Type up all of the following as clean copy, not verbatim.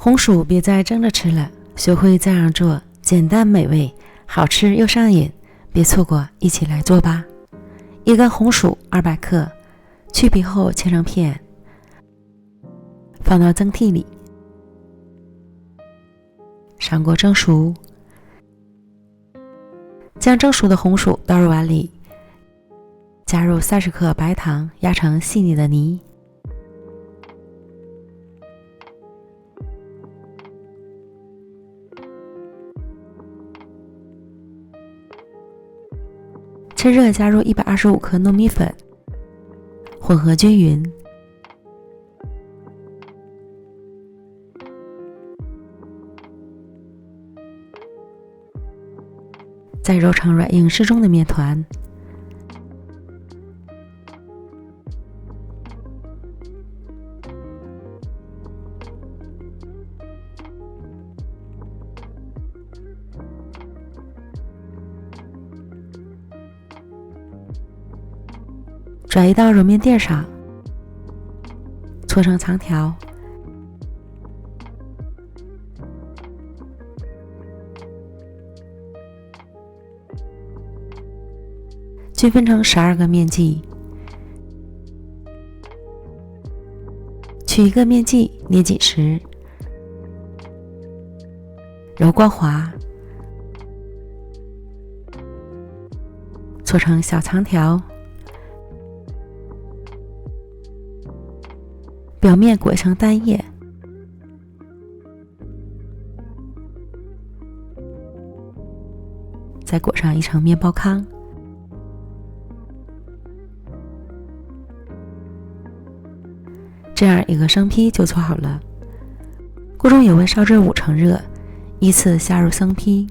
红薯别再蒸着吃了，学会这样做，简单美味，好吃又上瘾，别错过，一起来做吧。一根红薯200克，去皮后切成片，放到蒸屉里，上锅蒸熟。将蒸熟的红薯倒入碗里，加入30克白糖，压成细腻的泥。趁热加入125克糯米粉，混合均匀。再揉成软硬适中的面团。转移到揉面垫上，搓成长条，均分成12个面剂，取一个面剂捏紧实，揉光滑，搓成小长条，表面裹上蛋液，再裹上一层面包糠。这样一个生坯就做好了。锅中油温烧至5成热，依次下入生坯。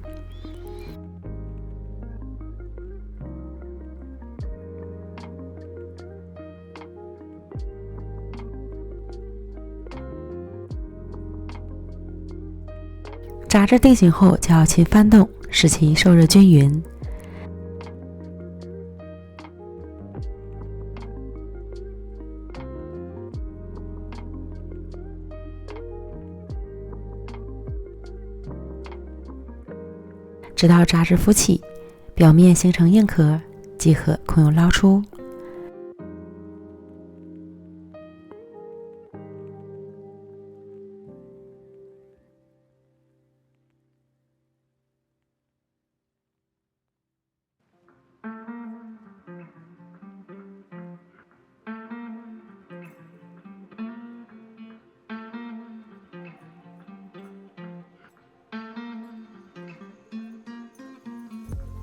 炸至定型后，就要勤翻动，使其受热均匀。直到炸至浮起，表面形成硬壳，即可空油捞出。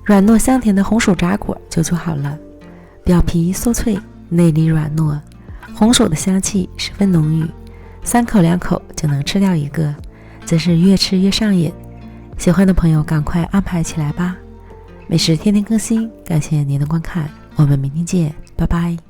软糯香甜的红薯炸果就做好了，表皮酥脆，内里软糯，红薯的香气十分浓郁，3口2口就能吃掉一个，真是越吃越上瘾。喜欢的朋友赶快安排起来吧！美食天天更新，感谢您的观看，我们明天见，拜拜。